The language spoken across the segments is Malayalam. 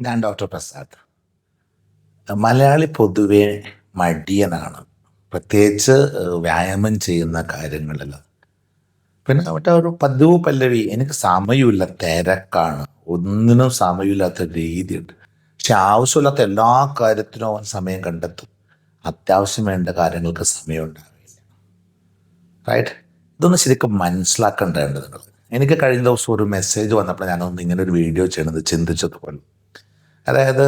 ഞാൻ ഡോക്ടർ പ്രസാദ്. മലയാളി പൊതുവെ മടിയനാണ്, പ്രത്യേകിച്ച് വ്യായാമം ചെയ്യുന്ന കാര്യങ്ങളിൽ. പിന്നെ അവിടെ ഒരു പതിവ് പല്ലവി, എനിക്ക് സമയമില്ല, തിരക്കാണ്, ഒന്നിനും സമയമില്ലാത്ത രീതിയുണ്ട്. പക്ഷെ ആവശ്യമില്ലാത്ത എല്ലാ കാര്യത്തിനും അവൻ സമയം കണ്ടെത്തും. അത്യാവശ്യം വേണ്ട കാര്യങ്ങൾക്ക് സമയം ഉണ്ടാവില്ല. റൈറ്റ്? ഇതൊന്ന് ശരിക്കും മനസ്സിലാക്കേണ്ടതുണ്ട് നിങ്ങൾ. എനിക്ക് കഴിഞ്ഞ ദിവസം ഒരു മെസ്സേജ് വന്നപ്പോൾ ഞാനൊന്ന് ഇങ്ങനെ ഒരു വീഡിയോ ചെയ്യണത് ചിന്തിച്ചതുപോലെ. അതായത്,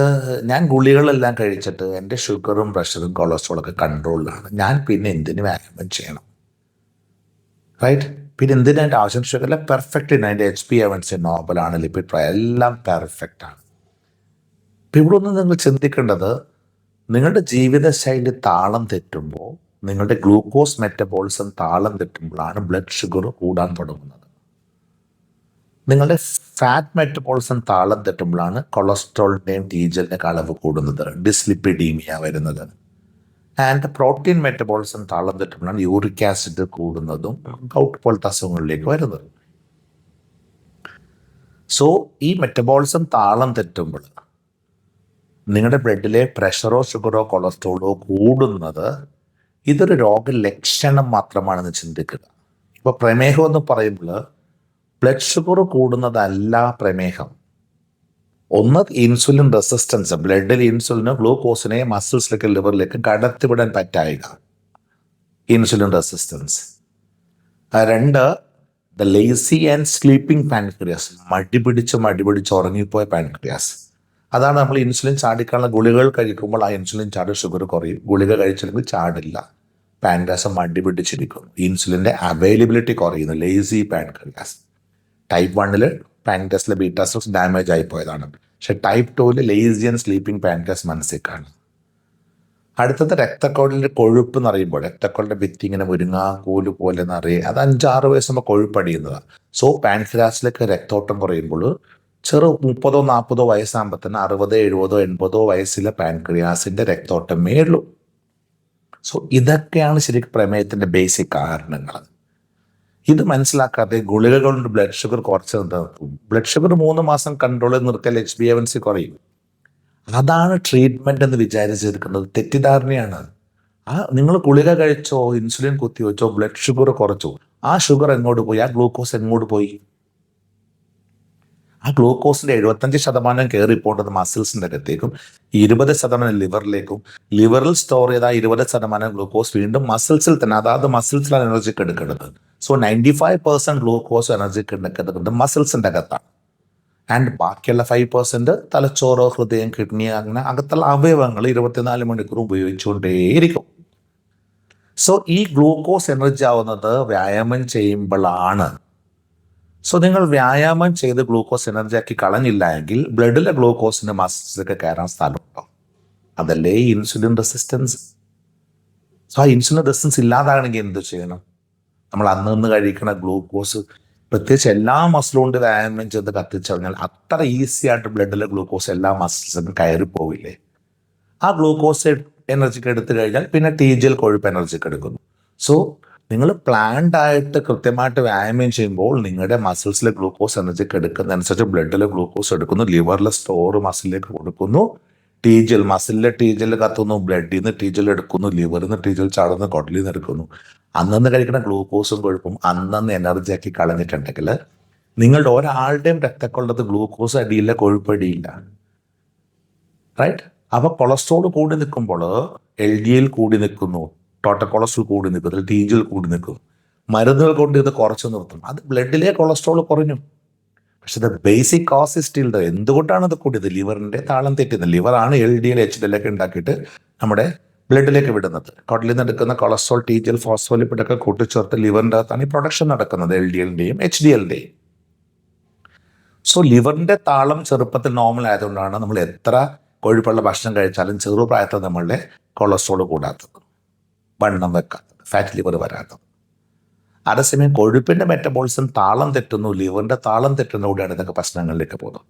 ഞാൻ ഗുളികളെല്ലാം കഴിച്ചിട്ട് എൻ്റെ ഷുഗറും പ്രഷറും കൊളസ്ട്രോളൊക്കെ കൺട്രോളിലാണ്. ഞാൻ പിന്നെ എന്തിന് വ്യായാമം ചെയ്യണം? റൈറ്റ്? പിന്നെ എന്തിനാ എൻ്റെ ആവശ്യം? ഷുഗറിലെ പെർഫെക്റ്റ് ഉണ്ട്. അതിൻ്റെ HbA1c നോർമലാണ്, ലിപ്പിഡ് പ്രൊഫൈൽ എല്ലാം പെർഫെക്റ്റ് ആണ്. ഇപ്പം ഇവിടെ ഒന്ന് നിങ്ങൾ ചിന്തിക്കേണ്ടത്, നിങ്ങളുടെ ജീവിതശൈലി താളം തെറ്റുമ്പോൾ, നിങ്ങളുടെ ഗ്ലൂക്കോസ് മെറ്റബോളിസം താളം തെറ്റുമ്പോഴാണ് ബ്ലഡ് ഷുഗർ കൂടാൻ തുടങ്ങുന്നത്. നിങ്ങളുടെ ഫാറ്റ് മെറ്റബോളിസം താളം തെറ്റുമ്പോഴാണ് കൊളസ്ട്രോളിൻ്റെയും ടീജലിൻ്റെയൊക്കെ അളവ് കൂടുന്നത്, ഡിസ്ലിപ്പിഡീമിയ വരുന്നത്. ആൻഡ് പ്രോട്ടീൻ മെറ്റബോളിസം താളം തെറ്റുമ്പോഴാണ് യൂറിക് ആസിഡ് കൂടുന്നതും ഗൗട്ട് പോലത്തെ അസുഖങ്ങളിലേക്ക് വരുന്നത്. സോ ഈ മെറ്റബോളിസം താളം തെറ്റുമ്പോൾ നിങ്ങളുടെ ബ്ലഡിലെ പ്രഷറോ ഷുഗറോ കൊളസ്ട്രോളോ കൂടുന്നത് ഇതൊരു രോഗലക്ഷണം മാത്രമാണെന്ന് ചിന്തിക്കുക. ഇപ്പോൾ പ്രമേഹം എന്ന് പറയുമ്പോൾ ബ്ലഡ് ഷുഗർ കൂടുന്നതല്ല പ്രമേഹം. ഒന്ന്, ഇൻസുലിൻ റെസിസ്റ്റൻസ്, ബ്ലഡിൽ ഇൻസുലിന് ഗ്ലൂക്കോസിനെ മസിൽസിലേക്ക് ലിവറിലേക്ക് കടത്തിവിടാൻ പറ്റായിക, ഇൻസുലിൻ റെസിസ്റ്റൻസ്. രണ്ട്, the lazy and sleeping pancreas, മടിപിടിച്ച് ഉറങ്ങിപ്പോയ പാൻക്രിയാസ്. അതാണ് നമ്മൾ ഇൻസുലിൻ ചാടിക്കാനുള്ള ഗുളികൾ കഴിക്കുമ്പോൾ ആ ഇൻസുലിൻ ചാട് ഷുഗർ കുറയും. ഗുളിക കഴിച്ചില്ലെങ്കിൽ ചാടില്ല, പാൻക്രിയാസ് മടിപിടിച്ചിരിക്കുന്നു, ഇൻസുലിൻ്റെ അവൈലബിലിറ്റി കുറയുന്നു, ലേസി പാൻക്രിയാസ്. ടൈപ്പ് 1 പാൻക്രിയാസിലെ ബീറ്റാ സെൽസ് ഡാമേജ് ആയിപ്പോയതാണ്. പക്ഷെ type 2 lazy and sleeping pancreas മനസ്സിലേക്കാണ്. അടുത്തത് രക്തക്കുഴലിൻ്റെ കൊഴുപ്പ് എന്നറിയുമ്പോൾ, രക്തക്കുഴലിൻ്റെ ഭിത്തി ഇങ്ങനെ മുരിങ്ങാക്കോല് പോലെ നിറയെ, അത് 5-6 വയസ്സുമ്പോൾ കൊഴുപ്പടിയുന്നതാണ്. സോ പാൻക്രിയാസിലേക്ക് രക്തോട്ടം കുറയുമ്പോൾ 30-40 വയസ്സാകുമ്പോൾ തന്നെ 60-70-80 വയസ്സിലെ പാൻക്രിയാസിൻ്റെ രക്തോട്ടമേ ഉള്ളൂ. സോ ഇതൊക്കെയാണ് ശരിക്കും പ്രമേഹത്തിൻ്റെ ബേസിക് കാരണങ്ങൾ. ഇത് മനസ്സിലാക്കാതെ ഗുളിക കൊണ്ട് ബ്ലഡ് ഷുഗർ കുറച്ച് നിർത്തും. ബ്ലഡ് ഷുഗർ 3 മാസം കൺട്രോളിൽ നിർത്തിയാൽ HbA1c കുറയും. അതാണ് ട്രീറ്റ്മെൻറ്റ് എന്ന് വിചാരിച്ചിരിക്കുന്നത്. തെറ്റിദ്ധാരണയാണ്. നിങ്ങൾ ഗുളിക കഴിച്ചോ, ഇൻസുലിൻ കുത്തിവെച്ചോ, ബ്ലഡ് ഷുഗർ കുറച്ചോ, ആ ഷുഗർ എങ്ങോട്ട് പോയി? ആ ഗ്ലൂക്കോസ് എങ്ങോട്ട് പോയി? ആ ഗ്ലൂക്കോസിൻ്റെ 75% കയറിപ്പോണ്ടത് മസിൽസിൻ്റെ അകത്തേക്കും 20% ലിവറിലേക്കും, ലിവറിൽ സ്റ്റോർ ചെയ്ത 20% ഗ്ലൂക്കോസ് വീണ്ടും മസിൽസിൽ തന്നെ, അതായത് മസിൽസിലാണ് എനർജിക്ക് എടുക്കുന്നത്. സോ 95% ഗ്ലൂക്കോസ് എനർജിക്ക് എടുക്കുന്നത് മസിൽസിൻ്റെ അകത്താണ്. ആൻഡ് ബാക്കിയുള്ള 5% തലച്ചോറ്, ഹൃദയം, കിഡ്നി, അങ്ങനെ അകത്തുള്ള അവയവങ്ങൾ 24 മണിക്കൂർ ഉപയോഗിച്ചുകൊണ്ടേയിരിക്കും. സോ ഈ ഗ്ലൂക്കോസ് എനർജി ആവുന്നത് വ്യായാമം ചെയ്യുമ്പോഴാണ്. സോ നിങ്ങൾ വ്യായാമം ചെയ്ത് ഗ്ലൂക്കോസ് എനർജി ആക്കി കളഞ്ഞില്ല എങ്കിൽ ബ്ലഡിലെ ഗ്ലൂക്കോസിൻ്റെ മസിൽസിലേക്ക് കയറാൻ സ്ഥലമുണ്ടോ? അതല്ലേ ഇൻസുലിൻ റെസിസ്റ്റൻസ്. സോ ആ ഇൻസുലിൻ റെസിസ്റ്റൻസ് ഇല്ലാതാണെങ്കിൽ എന്ത് ചെയ്യണം? നമ്മൾ അന്ന് കഴിക്കുന്ന ഗ്ലൂക്കോസ്, പ്രത്യേകിച്ച് എല്ലാ മസിലും കൊണ്ട് വ്യായാമം ചെയ്ത് കത്തിച്ചു കഴിഞ്ഞാൽ അത്ര ഈസി ആയിട്ട് ബ്ലഡിലെ ഗ്ലൂക്കോസ് എല്ലാ മസിൽസിനും കയറി പോവില്ലേ? ആ ഗ്ലൂക്കോസ് എനർജിക്ക് എടുത്തു കഴിഞ്ഞാൽ പിന്നെ ടീജിൽ കൊഴുപ്പ് എനർജിക്ക് എടുക്കുന്നു. സോ നിങ്ങൾ പ്ലാൻഡ് ആയിട്ട് കൃത്യമായിട്ട് വ്യായാമം ചെയ്യുമ്പോൾ നിങ്ങളുടെ മസിൽസിലെ ഗ്ലൂക്കോസ് എനർജിക്ക് എടുക്കുന്നതനുസരിച്ച് ബ്ലഡിലെ ഗ്ലൂക്കോസ് എടുക്കുന്നു, ലിവറിലെ സ്റ്റോർ മസിലിലേക്ക് കൊടുക്കുന്നു, ടീജിൽ മസിലിലെ ടീജിൽ കത്തുന്നു, ബ്ലഡിൽ നിന്ന് ടീജിൽ എടുക്കുന്നു, ലിവറിൽ നിന്ന് ടീജിൽ ചാടുന്നു, കൊടലിൽ നിന്ന് എടുക്കുന്നു. അന്നന്ന് കഴിക്കുന്ന ഗ്ലൂക്കോസും കൊഴുപ്പും അന്നന്ന് എനർജി ആക്കി കളഞ്ഞിട്ടുണ്ടെങ്കിൽ നിങ്ങളുടെ ഒരാളുടെയും രക്തക്കൊള്ളത് ഗ്ലൂക്കോസ് അടിയില്ല, കൊഴുപ്പടിയില്ല. റൈറ്റ്? അപ്പോൾ കൊളസ്ട്രോൾ കൂടി നിൽക്കുമ്പോൾ LDL കൂടി നിൽക്കുന്നു, ടോട്ടൽ കൊളസ്ട്രോൾ കൂടി നിൽക്കുന്നു, ടീജിൽ കൂടി നിൽക്കും. മരുന്നുകൾ കൊണ്ട് ഇത് കുറച്ച് നിർത്തും, അത് ബ്ലഡിലെ കൊളസ്ട്രോൾ കുറഞ്ഞു. പക്ഷെ the basic cause is still the. എന്തുകൊണ്ടാണ് ഇത് കൂടിയത്? ലിവറിൻ്റെ താളം തെറ്റുന്നത്. ലിവറാണ് LDL HDL ഒക്കെ ഉണ്ടാക്കിയിട്ട് നമ്മുടെ ബ്ലഡിലേക്ക് വിടുന്നത്. കടലിൽ നിന്ന് എടുക്കുന്ന കൊളസ്ട്രോൾ, ടീജിൽ, ഫോസ്ഫോലിപ്പിഡൊക്കെ കൂട്ടിച്ചേർത്ത് ലിവറിൻ്റെ അകത്താണ് ഈ പ്രൊഡക്ഷൻ നടക്കുന്നത്, LDLൻ്റെയും HDLൻ്റെയും. സോ ലിവറിൻ്റെ താളം ചെറുപ്പത്തിൽ നോർമൽ ആയതുകൊണ്ടാണ് നമ്മൾ എത്ര കൊഴുപ്പുള്ള ഭക്ഷണം കഴിച്ചാലും ചെറുപ്രായത്തിൽ നമ്മളുടെ കൊളസ്ട്രോൾ കൂടാത്തത്, വണ്ണം വെക്കാത്തത്, ഫാറ്റ് ലിവർ വരാത്തത്. അതേസമയം കൊഴുപ്പിൻ്റെ മെറ്റബോളിസം താളം തെറ്റുന്നു, ലിവറിൻ്റെ താളം തെറ്റുന്നതോടെയാണ് ഇതൊക്കെ പ്രശ്നങ്ങളിലേക്ക് പോകുന്നത്.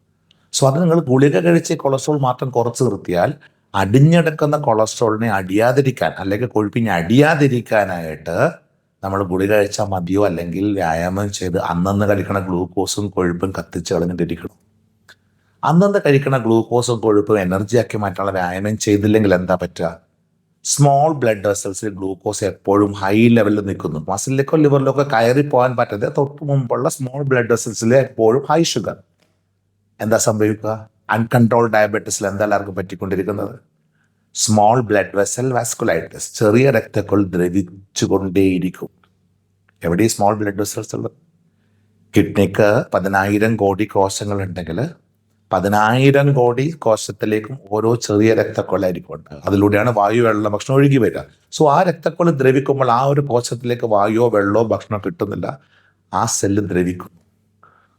സോ അത് നിങ്ങൾ ഗുളിക കഴിച്ച് കൊളസ്ട്രോൾ മാത്രം കുറച്ച് നിർത്തിയാൽ അടിഞ്ഞെടുക്കുന്ന കൊളസ്ട്രോളിനെ അടിയാതിരിക്കാൻ, അല്ലെങ്കിൽ കൊഴുപ്പിനെ അടിയാതിരിക്കാനായിട്ട് നമ്മൾ ഗുളിക കഴിച്ചാൽ മതിയോ? അല്ലെങ്കിൽ വ്യായാമം ചെയ്ത് അന്നന്ന് കഴിക്കണ ഗ്ലൂക്കോസും കൊഴുപ്പും കത്തിച്ച് കളഞ്ഞിട്ടിരിക്കണം. അന്നന്ന് കഴിക്കുന്ന ഗ്ലൂക്കോസും കൊഴുപ്പും എനർജിയാക്കി മാറ്റാനുള്ള വ്യായാമം ചെയ്തില്ലെങ്കിൽ എന്താ പറ്റുക? സ്മോൾ ബ്ലഡ് വെസൽസിൽ ഗ്ലൂക്കോസ് എപ്പോഴും ഹൈ ലെവലിൽ നിൽക്കുന്നു. മസിലിലേക്കോ ലിവറിലേക്കോ കയറി പോകാൻ പറ്റാതെ തൊട്ട് മുമ്പുള്ള സ്മോൾ ബ്ലഡ് വെസൽസിൽ എപ്പോഴും ഹൈ ഷുഗർ. എന്താ സംഭവിക്കുക? അൺകൺട്രോൾ ഡയബറ്റീസിൽ എന്താ എല്ലാവർക്കും പറ്റിക്കൊണ്ടിരിക്കുന്നത്? സ്മോൾ ബ്ലഡ് വെസൽ വാസ്കുലൈറ്റിസ്, ചെറിയ രക്തക്കുഴൽ ദ്രവിച്ചുകൊണ്ടേയിരിക്കും. എവിടെ ഈ സ്മോൾ ബ്ലഡ് വെസൽസ് ഉള്ളത്? കിഡ്നിക്ക് 10,000 കോടി കോശങ്ങൾ ഉണ്ടെങ്കിൽ 10,000 കോടി കോശത്തിലേക്കും ഓരോ ചെറിയ രക്തക്കുഴലായിരിക്കും ഉണ്ട്. അതിലൂടെയാണ് വായു, വെള്ളം, ഭക്ഷണം ഒഴുകി വരിക. സോ ആ രക്തക്കുഴൽ ദ്രവിക്കുമ്പോൾ ആ ഒരു കോശത്തിലേക്ക് വായുവോ വെള്ളമോ ഭക്ഷണമോ കിട്ടുന്നില്ല, ആ സെല്ല് ദ്രവിക്കുന്നു.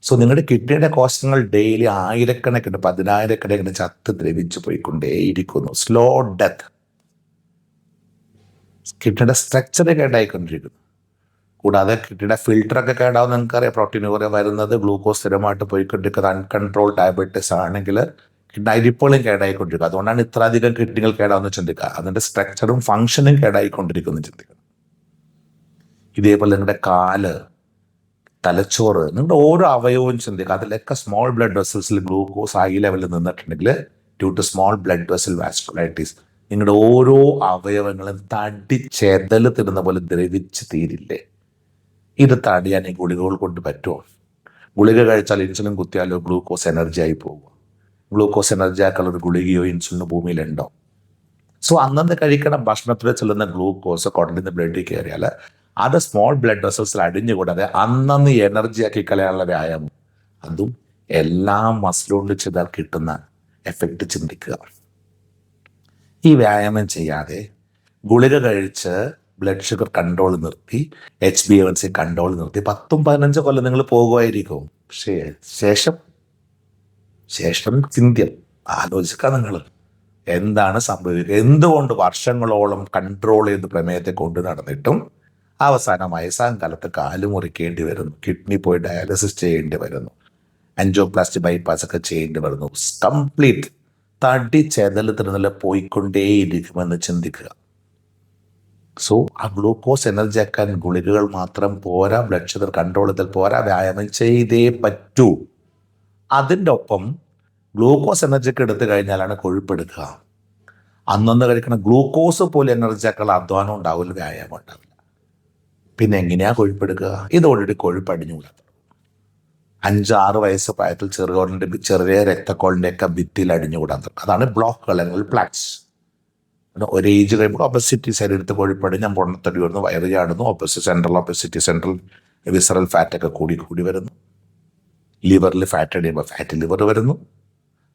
സോ നിങ്ങളുടെ കിഡ്നിയുടെ കോശങ്ങൾ ഡെയിലി ആയിരക്കണക്കിന് 10,000 ചത്ത് ദ്രവിച്ചു പോയിക്കൊണ്ടേയിരിക്കുന്നു. Slow death. കിഡ്നിയുടെ സ്ട്രക്ചർ കേടായിക്കൊണ്ടിരിക്കുന്നു. കൂടാതെ കിഡ്നിയുടെ ഫിൽറ്ററൊക്കെ കേടാവും. നിങ്ങൾക്കറിയാം, പ്രോട്ടീൻ കുറേ വരുന്നത് ഗ്ലൂക്കോസ് സ്ഥിരമായിട്ട് പോയിക്കൊണ്ടിരിക്കുന്നത് അൺകൺട്രോൾ ഡയബറ്റീസ് ആണെങ്കിൽ കിഡ്നി അരിപ്പോളും കേടായിക്കൊണ്ടിരിക്കുക. അതുകൊണ്ടാണ് ഇത്ര അധികം കിഡ്നികൾ കേടാവുന്ന ചിന്തിക്കുക. അതിൻ്റെ സ്ട്രക്ചറും ഫങ്ഷനും കേടായിക്കൊണ്ടിരിക്കുന്നു ചിന്തിക്കുക. ഇതേപോലെ നിങ്ങളുടെ കാല്, തലച്ചോറ്, നിങ്ങളുടെ ഓരോ അവയവവും ചിന്തിക്കുക. അതിലൊക്കെ സ്മോൾ ബ്ലഡ് വെസൽസിൽ ഗ്ലൂക്കോസ് ഹൈ ലെവലിൽ നിന്നിട്ടുണ്ടെങ്കിൽ due to small blood vessel vasculitis നിങ്ങളുടെ ഓരോ അവയവങ്ങളും തടിച്ചെതല് തിരുന്ന പോലെ ദ്രവിച്ച് തീരില്ലേ? ഇത് തടയാൻ ഈ ഗുളികകൾ കൊണ്ട് പറ്റുമോ? ഗുളിക കഴിച്ചാൽ ഇൻസുലിൻ കുത്തിയാലോ ഗ്ലൂക്കോസ് എനർജി ആയി പോകുമോ? ഗ്ലൂക്കോസ് എനർജി ആക്കാനുള്ള ഒരു ഗുളികയോ ഇൻസുലിനോ ഭൂമിയിലുണ്ടോ? സോ അന്നന്ന് കഴിക്കുന്ന ഭക്ഷണത്തിൽ ചെല്ലുന്ന ഗ്ലൂക്കോസ് കുടലിൽ നിന്ന് ബ്ലഡിൽ കയറിയാൽ അത് സ്മോൾ ബ്ലഡ് വെസൽസിൽ അടിഞ്ഞുകൂടാതെ അന്നന്ന് എനർജി ആക്കി കളയാനുള്ള വ്യായാമം, അതും എല്ലാ മസിലുകൊണ്ട് ചെയ്താൽ കിട്ടുന്ന എഫക്റ്റ് ചിന്തിക്കുക. ഈ വ്യായാമം ചെയ്യാതെ ഗുളിക കഴിച്ച് ബ്ലഡ് ഷുഗർ കൺട്രോൾ നിർത്തി, HbA1c കൺട്രോൾ നിർത്തി 10-15 കൊല്ലം നിങ്ങൾ പോകുമായിരിക്കും. പക്ഷേ ശേഷം ചിന്ത്യം ആലോചിക്കുക. നിങ്ങൾ എന്താണ് സംഭവിക്കുക? എന്തുകൊണ്ട് വർഷങ്ങളോളം കൺട്രോൾ ചെയ്ത് പ്രമേയത്തെ കൊണ്ട് നടന്നിട്ടും അവസാനം വയസ്സാം കാലത്ത് കാല് മുറിക്കേണ്ടി വരുന്നു, കിഡ്നി പോയി ഡയാലിസിസ് ചെയ്യേണ്ടി വരുന്നു, ആൻജിയോപ്ലാസ്റ്റി ബൈപ്പാസ് ഒക്കെ ചെയ്യേണ്ടി വരുന്നു. കംപ്ലീറ്റ് തടി ചെതലത്തിനെല്ലാം പോയിക്കൊണ്ടേയിരിക്കുമെന്ന് ചിന്തിക്കുക. സോ ആ ഗ്ലൂക്കോസ് എനർജി ആക്കാൻ ഗുളികകൾ മാത്രം പോരാ, ബ്ലഡ് ഷുഗർ കൺട്രോൾ ചെയ്താൽ പോരാ, വ്യായാമം ചെയ്തേ പറ്റൂ. അതിൻ്റെ ഒപ്പം ഗ്ലൂക്കോസ് എനർജിക്ക് എടുത്തു കഴിഞ്ഞാലാണ് കൊഴുപ്പെടുക്കുക. അന്നൊന്ന് കഴിക്കുന്ന ഗ്ലൂക്കോസ് പോലെ എനർജി ആക്കാനുള്ള അധ്വാനം ഉണ്ടാവില്ല, വ്യായാമം ഉണ്ടാവില്ല. പിന്നെ എങ്ങനെയാണ് കൊഴുപ്പെടുക്കുക? ഇതോടുകൂടി കൊഴുപ്പടിഞ്ഞുകൂടാ. 5-6 വയസ്സ് പ്രായത്തിൽ ചെറിയ രക്തക്കോളിൻ്റെയൊക്കെ ഭിത്തിയിൽ അടിഞ്ഞുകൂടാൻ തുടങ്ങും. അതാണ് ബ്ലോക്കുകൾ അല്ലെങ്കിൽ പ്ലാക്സ്. ഒരു ഏജ് കഴിയുമ്പോൾ ഒബസിറ്റി, ശരീരത്തിൽ കൊഴുപ്പടിഞ്ഞ് പൊണ്ണത്തടി വരുന്നു, വയറ് ചാടുന്നു, ഒബസിറ്റി സെൻട്രൽ വിസറൽ ഫാറ്റൊക്കെ കൂടി വരുന്നു. ലിവറിൽ ഫാറ്റ് അടിയുമ്പോൾ ഫാറ്റ് ലിവർ വരുന്നു.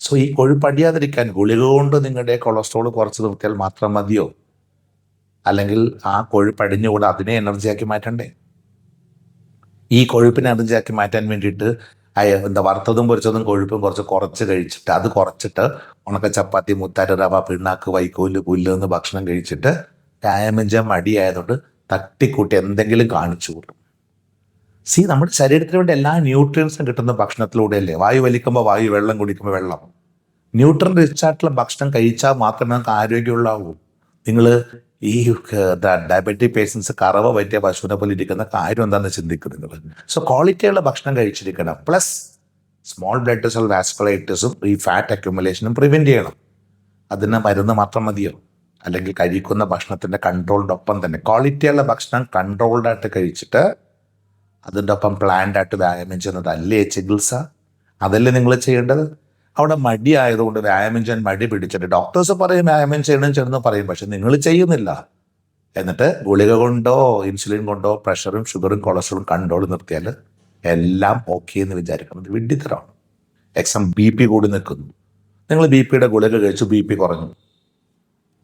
സോ ഈ കൊഴുപ്പടിയാതിരിക്കാൻ ഗുളിക കൊണ്ട് നിങ്ങളുടെ കൊളസ്ട്രോൾ കുറച്ച് നിർത്തിയാൽ മാത്രം മതിയോ? അല്ലെങ്കിൽ ആ കൊഴുപ്പടിഞ്ഞുകൂടെ അതിനെ എനർജിയാക്കി മാറ്റണ്ടേ? ഈ കൊഴുപ്പിനെ എനർജിയാക്കി മാറ്റാൻ വേണ്ടിയിട്ട് വറുത്തതും പൊരിച്ചതും കൊഴുപ്പും കുറച്ച് കഴിച്ചിട്ട് അത് കുറച്ചിട്ട് ഉണക്ക ചപ്പാത്തി, മുത്താര, റവ, പിണ്ണാക്ക്, വൈക്കോല്, പുല്ല് എന്ന് ഭക്ഷണം കഴിച്ചിട്ട് വ്യായാമം ചെയ്യാൻ മടിയായതുകൊണ്ട് തട്ടിക്കൂട്ടി എന്തെങ്കിലും കാണിച്ചു കൂട്ടും. നമ്മുടെ ശരീരത്തിന് വേണ്ടി എല്ലാ ന്യൂട്രിയൻസും കിട്ടുന്ന ഭക്ഷണത്തിലൂടെയല്ലേ? വായു വലിക്കുമ്പോൾ വായു, വെള്ളം കുടിക്കുമ്പോൾ വെള്ളം. ന്യൂട്രിയൻ റിച്ച് ആയിട്ടുള്ള ഭക്ഷണം കഴിച്ചാൽ മാത്രമേ നമുക്ക് ആരോഗ്യമുള്ളാവൂ. നിങ്ങൾ ഈ ഡയബറ്റിക് പേഷ്യൻസ് കറവ പറ്റിയ പശുവിനെ പോലെ ഇരിക്കുന്ന കാര്യം എന്താണെന്ന് ചിന്തിക്കുന്നത്. സോ ക്വാളിറ്റിയുള്ള ഭക്ഷണം കഴിച്ചിരിക്കണം. പ്ലസ് സ്മോൾ ബ്ലഡ് വെസൽ വാസ്കുലൈറ്റിസും ഈ ഫാറ്റ് അക്യുമുലേഷനും പ്രിവെൻറ്റ് ചെയ്യണം. അതിന് മരുന്ന് മാത്രം മതിയോ? അല്ലെങ്കിൽ കഴിക്കുന്ന ഭക്ഷണത്തിൻ്റെ കൺട്രോളിൻ്റെ ഒപ്പം തന്നെ ക്വാളിറ്റിയുള്ള ഭക്ഷണം കൺട്രോൾഡായിട്ട് കഴിച്ചിട്ട് അതിൻ്റെ ഒപ്പം പ്ലാൻഡായിട്ട് വ്യായാമം ചെയ്യുന്നതല്ലേ ചികിത്സ? അതല്ലേ നിങ്ങൾ ചെയ്യേണ്ടത്? അവിടെ മടി ആയതുകൊണ്ട് വ്യായാമം ചെയ്യാൻ മടി പിടിച്ചിട്ട് ഡോക്ടേഴ്സ് പറയും വ്യായാമം ചെയ്യണം പറയും, പക്ഷെ നിങ്ങൾ ചെയ്യുന്നില്ല. എന്നിട്ട് ഗുളിക കൊണ്ടോ ഇൻസുലിൻ കൊണ്ടോ പ്രഷറും ഷുഗറും കൊളസ്ട്രോളും കൺട്രോൾ നിർത്തിയാൽ എല്ലാം ഓക്കെ എന്ന് വിചാരിക്കുന്നത് വിഡ്ഢിത്തരമാണ്. BP കൂടി നിൽക്കുന്നു. നിങ്ങൾ BP ഗുളിക കഴിച്ചു, BP കുറഞ്ഞു.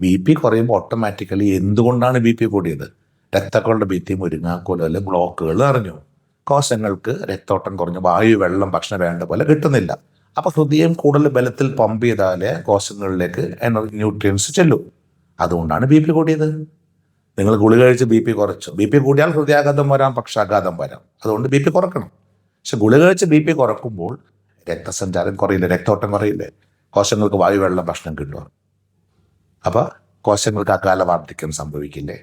BP കുറയുമ്പോൾ ഓട്ടോമാറ്റിക്കലി എന്തുകൊണ്ടാണ് BP കൂടിയത്? രക്തക്കുഴലിൻ്റെ ഭിത്തി മുരിങ്ങാക്കോലോ അല്ലെങ്കിൽ ബ്ലോക്കുകൾ അറിഞ്ഞു, കോശങ്ങൾക്ക് രക്തോട്ടം കുറഞ്ഞു, വായു, വെള്ളം, ഭക്ഷണം വേണ്ട പോലെ കിട്ടുന്നില്ല. അപ്പോൾ ഹൃദയം കൂടുതൽ ബലത്തിൽ പമ്പ് ചെയ്താലേ കോശങ്ങളിലേക്ക് ന്യൂട്രിയൻസ് ചെല്ലും. അതുകൊണ്ടാണ് BP കൂടിയത്. നിങ്ങൾ ഗുളിക കഴിച്ച് BP കുറച്ചു. BP കൂടിയാൽ ഹൃദയാഘാതം വരാം, പക്ഷാഘാതം വരാം. അതുകൊണ്ട് BP കുറക്കണം. പക്ഷെ ഗുളിക കഴിച്ച് BP കുറക്കുമ്പോൾ രക്തസഞ്ചാരം കുറയില്ലേ, രക്തോട്ടം കുറയില്ലേ, കോശങ്ങൾക്ക് വായു, വെള്ളം, ഭക്ഷണം കിട്ടുക. അപ്പോൾ കോശങ്ങൾക്ക് അകാല വാർദ്ധക്യം സംഭവിക്കില്ലേ?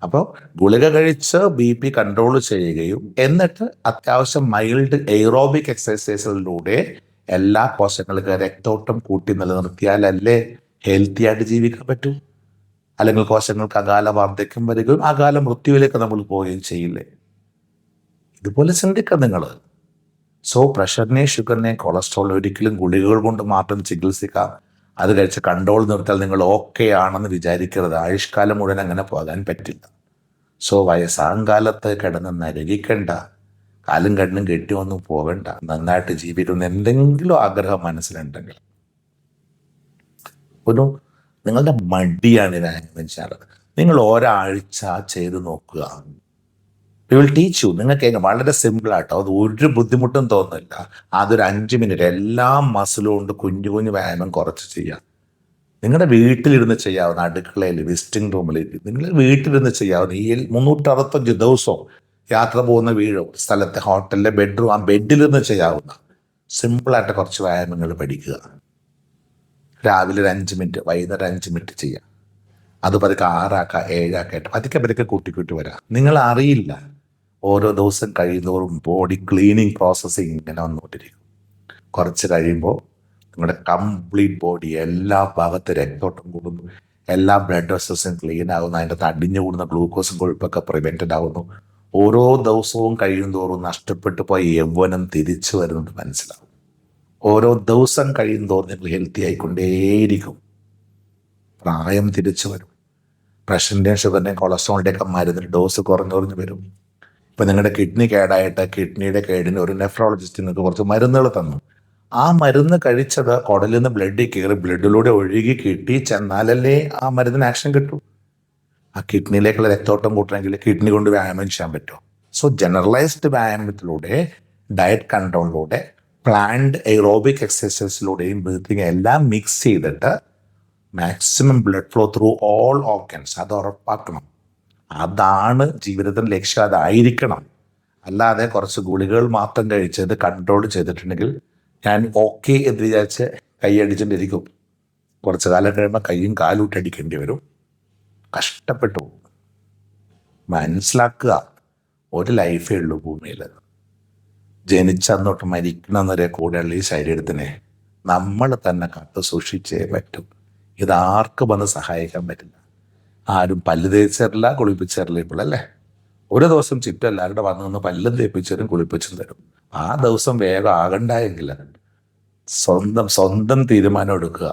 അപ്പോൾ ഗുളിക കഴിച്ച് BP കൺട്രോൾ ചെയ്യുകയും എന്നിട്ട് അത്യാവശ്യം മൈൽഡ് എയ്റോബിക് എക്സസൈസുകളിലൂടെ എല്ലാ കോശങ്ങൾക്ക് രക്തോട്ടം കൂട്ടി നിലനിർത്തിയാലല്ലേ ഹെൽത്തി ആയിട്ട് ജീവിക്കാൻ പറ്റൂ. അല്ലെങ്കിൽ കോശങ്ങൾക്ക് അകാല വാർദ്ധക്യം വരികയും അകാല മൃത്യുവിലേക്ക് നമ്മൾ പോവുകയും ചെയ്യില്ലേ. ഇതുപോലെ ചിന്തിക്കാം നിങ്ങൾ. സോ പ്രഷറിനെയും ഷുഗറിനെയും കൊളസ്ട്രോളിനെ ഒരിക്കലും ഗുളികകൾ കൊണ്ട് മാത്രം ചികിത്സിക്കാം, അത് കഴിച്ച് കൺട്രോൾ നിർത്താൽ നിങ്ങൾ ഓക്കെ ആണെന്ന് വിചാരിക്കരുത്. ആയുഷ്കാലം മുഴുവൻ അങ്ങനെ പോകാൻ പറ്റില്ല. സോ വയസ്സാം കാലത്ത് കിടന്ന് നരകിക്കണ്ട, കാലും കണ്ണും കെട്ടിയൊന്നും പോകണ്ട. നന്നായിട്ട് ജീവിക്കുന്ന എന്തെങ്കിലും ആഗ്രഹം മനസ്സിലുണ്ടെങ്കിൽ ഒരു നിങ്ങളുടെ മടിയാണ് ഞാൻ വെച്ചാൽ നിങ്ങൾ ഒരാഴ്ച ചെയ്ത് നോക്കുക. We will teach you. നിങ്ങൾക്ക് വളരെ സിമ്പിളായിട്ടോ, അത് ഒരു ബുദ്ധിമുട്ടും തോന്നില്ല. അതൊരു 5 മിനിറ്റ് എല്ലാ മസിലും കൊണ്ട് കുഞ്ഞു കുഞ്ഞു വ്യായാമം കുറച്ച് ചെയ്യാം. നിങ്ങളുടെ വീട്ടിലിരുന്ന് ചെയ്യാവുന്ന, അടുക്കളയിൽ വിസിറ്റിംഗ് റൂമിൽ നിങ്ങൾ വീട്ടിലിരുന്ന് ചെയ്യാവുന്ന ഈ 365 ദിവസവും യാത്ര പോകുന്ന വീടും സ്ഥലത്തെ ഹോട്ടലിലെ ബെഡ്റൂം, ആ ബെഡിലിരുന്ന് ചെയ്യാവുന്ന സിമ്പിളായിട്ട് കുറച്ച് വ്യായാമങ്ങൾ പഠിക്കുക. രാവിലെ ഒരു 5 മിനിറ്റ്, വൈകുന്നേരം 5 മിനിറ്റ് ചെയ്യുക. അത് പതുക്കെ 6 7 പതുക്കെ പതുക്കെ കൂട്ടി വരാം. നിങ്ങൾ അറിയില്ല, ഓരോ ദിവസം കഴിയുന്നതോറും ബോഡി ക്ലീനിങ് പ്രോസസ്സിങ് ഇങ്ങനെ വന്നുകൊണ്ടിരിക്കും. കുറച്ച് കഴിയുമ്പോൾ നിങ്ങളുടെ കംപ്ലീറ്റ് ബോഡി എല്ലാ ഭാഗത്തും രക്തോട്ടം കൂടുന്നു, എല്ലാ ബ്ലഡ് വെസൽസും ക്ലീൻ ആകുന്നു, അതിൻ്റെ അകത്ത് അടിഞ്ഞു കൂടുന്ന ഗ്ലൂക്കോസും കൊഴുപ്പൊക്കെ പ്രിവെൻറ്റഡ് ആകുന്നു. ഓരോ ദിവസവും കഴിയുന്തോറും നഷ്ടപ്പെട്ടു പോയ യൗവനം തിരിച്ചു വരുന്നത് മനസ്സിലാവും. ഓരോ ദിവസം കഴിയുന്തോറും നിങ്ങൾ ഹെൽത്തി ആയിക്കൊണ്ടേയിരിക്കും. പ്രായം തിരിച്ചു വരും. പ്രഷറിൻ്റെയും ഷുഗറിൻ്റെയും കൊളസ്ട്രോളിൻ്റെയൊക്കെ മരുന്നിന് ഡോസ് കുറഞ്ഞു വരും. ഇപ്പം നിങ്ങളുടെ കിഡ്നി കേടായിട്ട് കിഡ്നിയുടെ കേടിന് ഒരു നെഫ്രോളജിസ്റ്റ് നിങ്ങൾക്ക് കുറച്ച് മരുന്നുകൾ തന്നു. ആ മരുന്ന് കഴിച്ചത് കുടലിൽ നിന്ന് ബ്ലഡിൽ കയറി ബ്ലഡിലൂടെ ഒഴുകി കിഡ്നി ചെന്നാലല്ലേ ആ മരുന്നിന് ആക്ഷൻ കിട്ടൂ. ആ കിഡ്നിയിലേക്കുള്ള രക്തോട്ടം കൂട്ടണമെങ്കിൽ കിഡ്നി കൊണ്ട് വ്യായാമം ചെയ്യാൻ പറ്റുമോ? സോ ജനറലൈസ്ഡ് വ്യായാമത്തിലൂടെ, ഡയറ്റ് കൺട്രോളിലൂടെ, പ്ലാൻഡ് എയ്റോബിക് എക്സസൈസിലൂടെയും ബ്രീത്തിങ് എല്ലാം മിക്സ് ചെയ്തിട്ട് maximum blood flow through all organs അത് ഉറപ്പാക്കണം. അതാണ് ജീവിതത്തിൻ്റെ ലക്ഷ്യം, അതായിരിക്കണം. അല്ലാതെ കുറച്ച് ഗുളികകൾ മാത്രം കഴിച്ചത് കൺട്രോൾ ചെയ്തിട്ടുണ്ടെങ്കിൽ ഞാൻ ഓക്കെ എന്ന് വിചാരിച്ച് കൈയടിച്ചിട്ടിരിക്കും. കുറച്ച് കാലം കഴിയുമ്പോൾ കൈയും കാലും ഇട്ടടിക്കേണ്ടി വരും. കഷ്ടപ്പെട്ടു. മനസ്സിലാക്കുക, ഒരു ലൈഫേ ഉള്ളൂ ഭൂമിയിൽ. ജനിച്ചന്നോട്ട് മരിക്കണമെന്നവരെ കൂടെയുള്ള ഈ ശരീരത്തിനെ നമ്മൾ തന്നെ കാത്തു സൂക്ഷിച്ചേ പറ്റും. ഇതാർക്കും വന്ന് സഹായിക്കാൻ പറ്റില്ല. ആരും പല്ല് തേച്ചറില്ല, കുളിപ്പിച്ചറില്ല. ഇപ്പോഴല്ലേ ഒരു ദിവസം ചുറ്റും എല്ലാവരുടെ വന്നു നിന്ന് പല്ലും തേപ്പിച്ചതും കുളിപ്പിച്ചും തരും. ആ ദിവസം വേഗം ആകണ്ടായെങ്കിൽ സ്വന്തം തീരുമാനം എടുക്കുക.